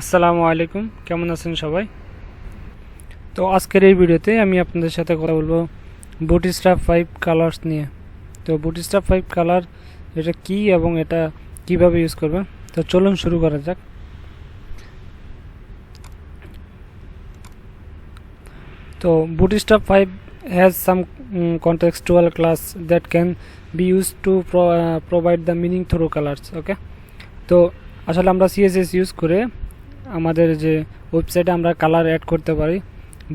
আসসালামু আলাইকুম, কেমন আছেন সবাই? তো আজকের এই ভিডিওতে আমি আপনাদের সাথে কথা বলবো বুটস্ট্র্যাপ 5 কালার্স নিয়ে। তো বুটস্ট্র্যাপ 5 কালার এটা কি এবং এটা কিভাবে ইউজ করবে, তো চলুন শুরু করা যাক। তো bootstrap 5 has some contextual class that can be used to provide the meaning through colors. ওকে, তো আসলে আমরা সিএসএস ইউজ করে আমাদের যে ওয়েবসাইটে আমরা কালার অ্যাড করতে পারি,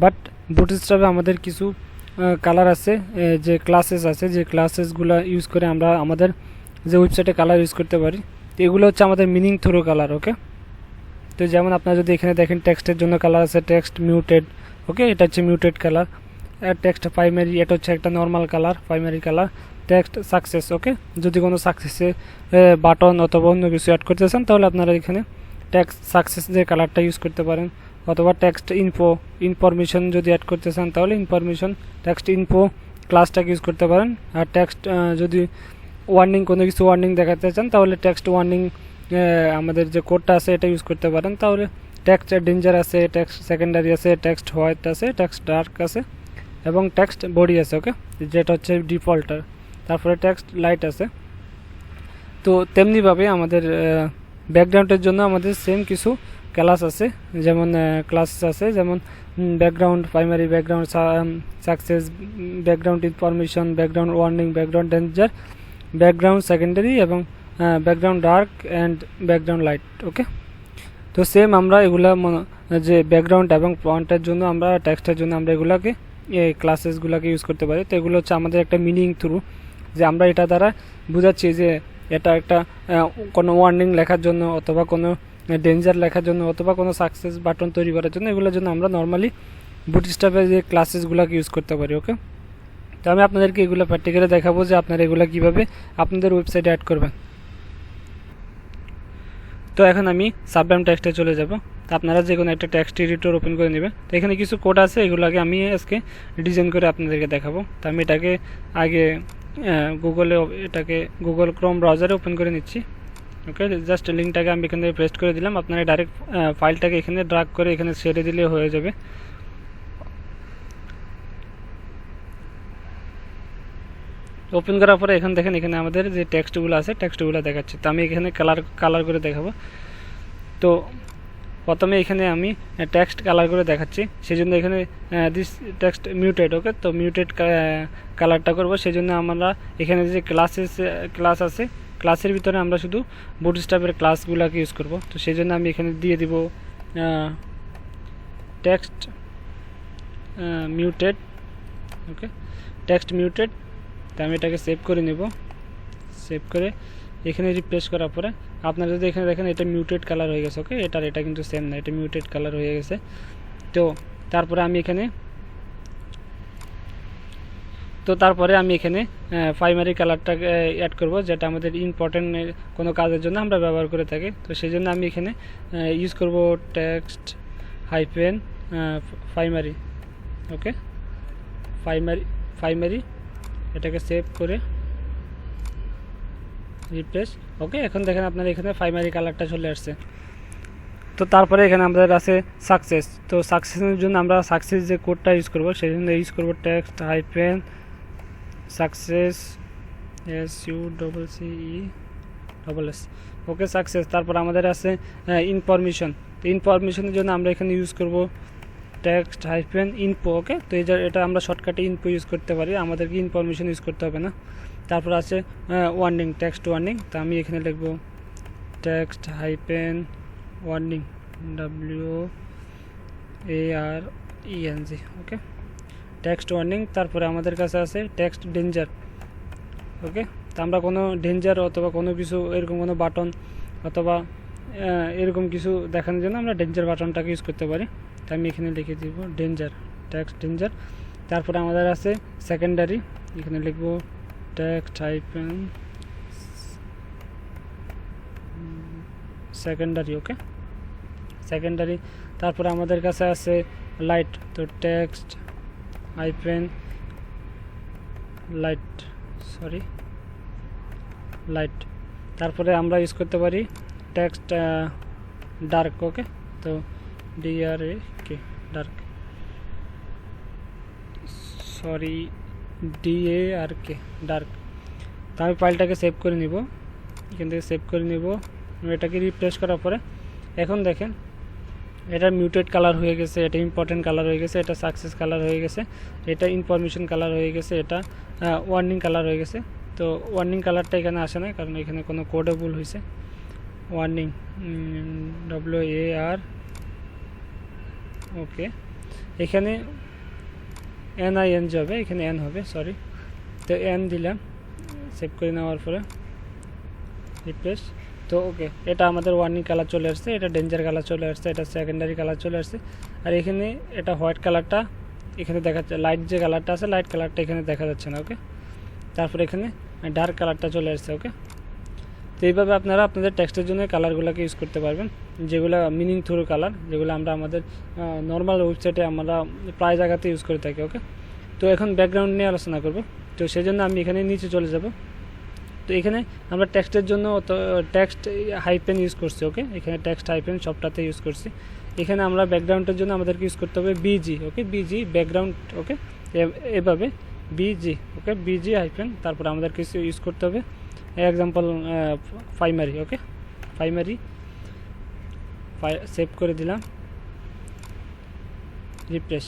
বাট বুটস্ট্র্যাপে আমাদের কিছু কালার আছে, যে ক্লাসেস আছে, যে ক্লাসেসগুলো ইউজ করে আমরা আমাদের যে ওয়েবসাইটে কালার ইউজ করতে পারি। তো এগুলো হচ্ছে আমাদের মিনিং থ্রু কালার। ওকে, তো যেমন আপনারা যদি এখানে দেখেন টেক্সটের জন্য কালার আছে টেক্সট মিউটেড। ওকে, এটা হচ্ছে মিউটেড কালার। টেক্সট প্রাইমারি, এটা হচ্ছে একটা normal colour, primary colour. Text success, okay, যদি কোনো সাকসেসে বাটন অথবা অন্য কিছু অ্যাড করতে চান তাহলে আপনারা এখানে টেক্সট সাকসেস যে কালারটা ইউজ করতে পারেন। অথবা টেক্সট ইনফরমেশন যদি অ্যাড করতে চান তাহলে ইনফরমেশন টেক্সট ইনফো ক্লাসটাকে ইউজ করতে পারেন। আর টেক্সট যদি ওয়ার্নিং, কোনো কিছু ওয়ার্নিং দেখাতে চান তাহলে টেক্সট ওয়ার্নিং আমাদের যে কোডটা আছে এটা ইউজ করতে পারেন। তাহলে টেক্সট ডেঞ্জার আছে, টেক্সট সেকেন্ডারি আছে, টেক্সট হোয়াইট আছে, টেক্সট ডার্ক আছে এবং টেক্সট বডি আছে। ওকে, যেটা হচ্ছে ডিফল্টার। তারপরে টেক্সট লাইট আছে। তো তেমনিভাবে আমাদের ব্যাকগ্রাউন্ডের জন্য আমাদের সেম কিছু ক্লাস আছে, যেমন ক্লাসেস আছে, যেমন background primary, background success, background information, background warning, background danger, background secondary এবং background dark and background light. Okay, তো সেম আমরা এগুলা যে ব্যাকগ্রাউন্ড এবং ফন্টের জন্য আমরা টেক্সটের জন্য আমরা এগুলাকে এই ক্লাসেসগুলোকে ইউজ করতে পারি। তো এগুলো হচ্ছে আমাদের একটা মিনিং থ্রু, যে আমরা এটা দ্বারা বোঝাচ্ছি যে এটা একটা কোনো ওয়ার্নিং লেখার জন্য অথবা কোনো ডেঞ্জার লেখার জন্য অথবা কোনো সাকসেস বাটন তৈরি করার জন্য এগুলোর জন্য আমরা নর্মালি বুটস্ট্র্যাপের যে ক্লাসেসগুলোকে ইউজ করতে পারি। ওকে, তো আমি আপনাদেরকে এগুলো প্র্যাকটিক্যালি দেখাবো যে আপনারা এগুলো কীভাবে আপনাদের ওয়েবসাইটে অ্যাড করবেন। তো এখন আমি সাবলাইম টেক্সটে চলে যাব। তো আপনারা যে কোনো একটা টেক্সট এডিটর ওপেন করে নেবেন। তো এখানে কিছু কোড আছে, এগুলোকে আমি আজকে ডিজাইন করে আপনাদেরকে দেখাবো। তো আমি এটাকে আগে এটাকে গুগল ক্রোম ব্রাউজারে ওপেন করে নিচ্ছি। ওকে, জাস্ট লিঙ্কটাকে আমি এখানে পেস্ট করে দিলাম। আপনারা ডাইরেক্ট ফাইলটাকে এখানে ড্রাগ করে এখানে ছেড়ে দিলে হয়ে যাবে। ওপেন করার পরে এখানে দেখেন, এখানে আমাদের যে টেক্সটগুলো আছে টেক্সটগুলো দেখাচ্ছে। তো আমি এখানে কালার করে দেখাবো। তো প্রথমে এখানে আমি টেক্সট কালার করে দেখাচ্ছি, সেই জন্য এখানে দিস টেক্সট মিউটেড। ওকে, তো মিউটেড কালারটা করবো, সেই জন্য আমরা এখানে যে ক্লাস আছে ক্লাসের ভিতরে আমরা শুধু বুটস্ট্র্যাপের ক্লাসগুলোকে ইউজ করব। তো সেই জন্য আমি এখানে দিয়ে দিব টেক্সট মিউটেড। ওকে, টেক্সট মিউটেড। তো আমি এটাকে সেভ করে নেব। সেভ করে এখানে রিপ্লেস করার পরে আপনারা যদি এখানে দেখেন এটা মিউটেড কালার হয়ে গেছে। ওকে, এটা কিন্তু সেম না, এটা মিউটেড কালার হয়ে গেছে। তো তারপরে আমি এখানে প্রাইমারি কালারটাকে অ্যাড করব, যেটা আমাদের ইম্পর্টেন্ট কোনো কাজের জন্য আমরা ব্যবহার করে থাকি। তো সেই জন্য আমি এখানে ইউজ করব টেক্সট হাইফেন প্রাইমারি। ওকে, প্রাইমারি এটাকে সেভ করে রিপ্লেস। ওকে, এখন দেখেন আপনার এখানে প্রাইমারি কালারটা চলে আসছে। তো তারপরে এখানে আমাদের আছে সাকসেস। তো সাকসেসের জন্য আমরা সাকসেস যে কোডটা ইউজ করব সেই জন্য ইউজ করব টেক্সট হাইফেন সাকসেস SUCCESS। ওকে, সাকসেস। তারপর আমাদের আছে ইনফরমেশন। তো ইনফরমেশনের জন্য আমরা এখানে ইউজ করব টেক্সট হাইফেন ইনফো। ওকে, তো এটা আমরা শর্টকাটে ইনফো ইউজ করতে পারি, আমাদেরকে ইনফরমেশন ইউজ করতে হবে না। তারপর আছে ওয়ার্নিং, টেক্সট ওয়ার্নিং। তো আমি এখানে লিখব টেক্সট হাইফেন ওয়ার্নিং WARENG। ওকে, টেক্সট ওয়ার্নিং। তারপরে আমাদের কাছে আছে টেক্সট ডেঞ্জার। ওকে, তো আমরা কোনো ডেঞ্জার অথবা কোনো কিছু এরকম কোনো বাটন অথবা এরকম কিছু দেখানোর জন্য আমরা ডেঞ্জার বাটনটাকে ইউজ করতে পারি। তো আমি এখানে লিখে দিব ডেঞ্জার, টেক্সট ডেঞ্জার। তারপরে আমাদের আছে সেকেন্ডারি, এখানে লিখব টেক্সট হাইফেন সেকেন্ডারি। ওকে, সেকেন্ডারি। তারপরে আমাদের কাছে আছে লাইট। তো টেক্সট হাইফেন লাইট। তারপরে আমরা ইউজ করতে পারি টেক্সট ডার্ক। ওকে, তো DRA কে ডার্ক, সরি DARK ডার্ক। তো আমি ফাইলটাকে সেভ করে নিব, এখান থেকে সেভ করে নিব। এটাকে রিফ্রেশ করার পরে এখন দেখেন এটা মিউটেড কালার হয়ে গেছে, এটা ইম্পর্টেন্ট কালার হয়ে গেছে, এটা সাকসেস কালার হয়ে গেছে, এটা ইনফরমেশন কালার হয়ে গেছে, এটা ওয়ার্নিং কালার হয়ে গেছে। তো ওয়ার্নিং কালারটা এখানে আসে না, কারণ এখানে কোনো কোডে ভুল হয়েছে। ওয়ার্নিং WAR ওকে, এখানে NING হবে, এখানে N হবে, সরি। তো N দিলাম, সেভ করে নেওয়ার পরে রিপ্লেস। তো ওকে, এটা আমাদের ওয়ার্নিং কালার চলে আসছে, এটা ডেঞ্জার কালার চলে আসছে, এটা সেকেন্ডারি কালার চলে আসছে। আর এখানে এটা হোয়াইট কালারটা এখানে দেখা যাচ্ছে, লাইট যে কালারটা আছে লাইট কালারটা এখানে দেখা যাচ্ছে না। ওকে, তারপর এখানে ডার্ক কালারটা চলে আসছে। ওকে, তো এইভাবে আপনারা আপনাদের টেক্সটের জন্য কালারগুলোকে ইউজ করতে পারবেন, যেগুলো মিনিং থ্রু কালার, যেগুলো আমরা আমাদের নর্মাল ওয়েবসাইটে আমরা প্রায় জায়গাতে ইউজ করে থাকি। ওকে, তো এখন ব্যাকগ্রাউন্ড নিয়ে আলোচনা করব। তো সেই জন্য আমি এখানে নিচে চলে যাব। তো এখানে আমরা টেক্সটের জন্য টেক্সট হাইপেন ইউজ করছি। ওকে, এখানে টেক্সট হাইপেন সবটাতে ইউজ করছি। এখানে আমরা ব্যাকগ্রাউন্ডের জন্য আমাদেরকে ইউজ করতে হবে BG। ওকে, BG ব্যাকগ্রাউন্ড। ওকে, এভাবে BG। ওকে, BG হাইপেন, তারপর আমাদেরকে ইউজ করতে হবে এক্সাম্পল প্রাইমারি। ওকে, প্রাইমারি সেভ করে দিলাম, রিফ্রেশ।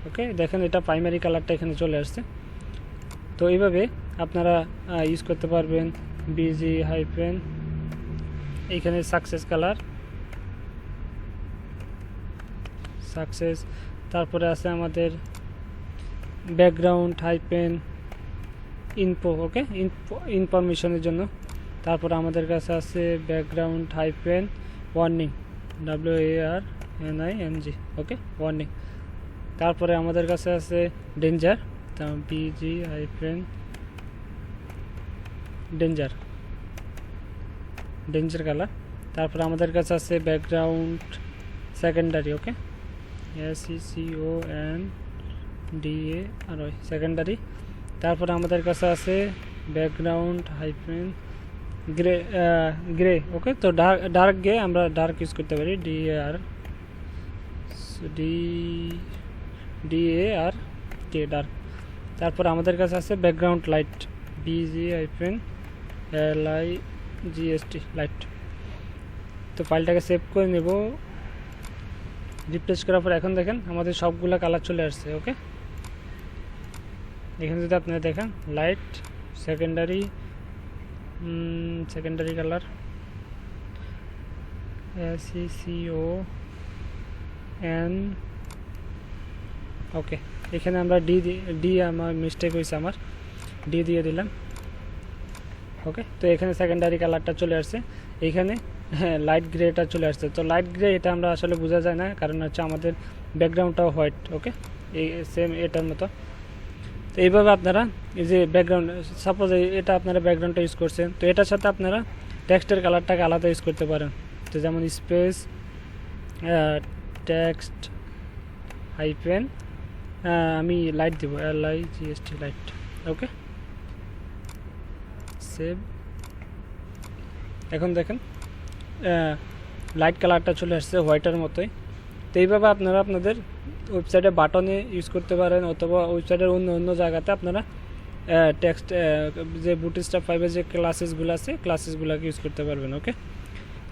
ওকে, দেখেন এটা প্রাইমারি কালারটা এখানে চলে আসছে। তো এইভাবে আপনারা ইউজ করতে পারবেন BG হাইপেন, এইখানে সাকসেস কালার, সাকসেস, তারপরে আছে আমাদের ব্যাকগ্রাউন্ড হাইপেন ইনফো। ওকে, ইনফরমেশনের জন্য। তারপর আমাদের কাছে আছে ব্যাকগ্রাউন্ড হাইপেন ওয়ার্নিং WARNING। ওকে, ওয়ার্নিং। তারপরে আমাদের কাছে আছে danger, BG hyphen danger, danger colour. তারপরে আমাদের কাছে আছে ব্যাকগ্রাউন্ড সেকেন্ডারি। ওকে, SECONDARY সেকেন্ডারি। তারপরে আমাদের কাছে আছে ব্যাকগ্রাউন্ড হাইপেন গ্রে, গ্রে। ওকে, তো ডার্ক গ্রে আমরা ডার্ক ইউজ করতে পারি, DARK ডার্ক। তারপর আমাদের কাছে আছে background light, BG hyphen LIGST light. তো ফাইলটাকে সেভ করে নেব, রিফ্রেশ করার পর এখন দেখেন আমাদের সবগুলা কালার চলে আসছে। ওকে, এখানে যদি আপনারা দেখেন light, secondary, secondary colour SECON। ওকে, এখানে আমরা ডি আমার মিস্টেক হয়েছে, আমার ডি দিয়ে দিলাম। ওকে, তো এখানে সেকেন্ডারি কালারটা চলে আসছে, এইখানে লাইট গ্রেটা চলে আসছে। তো লাইট গ্রে এটা আমরা আসলে বোঝা যায় না, কারণ হচ্ছে আমাদের ব্যাকগ্রাউন্ডটাও হোয়াইট। ওকে, এই সেম এটার মতো। তো এইভাবে আপনারা এই যে ব্যাকগ্রাউন্ড, সাপোজ এটা আপনারা ব্যাকগ্রাউন্ডটা ইউজ করছেন, তো এটার সাথে আপনারা টেক্সটের কালারটাকে আলাদা ইউজ করতে পারেন। তো যেমন স্পেস টেক্সট হাইপেন আমি লাইট দিব, LIGST লাইট। ওকে, সেভ। এখন দেখেন লাইট কালারটা চলে আসছে হোয়াইটের মতোই। তো এইভাবে আপনারা আপনাদের ওয়েবসাইটে বাটনে ইউজ করতে পারেন, অথবা ওয়েবসাইটের অন্য অন্য জায়গাতে আপনারা টেক্সট যে Bootstrap5 যে ক্লাসেসগুলো আছে ক্লাসেসগুলোকে ইউজ করতে পারবেন। ওকে,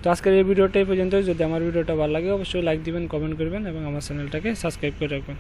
তো আজকের এই ভিডিওটা এই পর্যন্তই। যদি আমার ভিডিওটা ভালো লাগে অবশ্যই লাইক দিবেন, কমেন্ট করবেন এবং আমার চ্যানেলটাকে সাবস্ক্রাইব করে রাখবেন।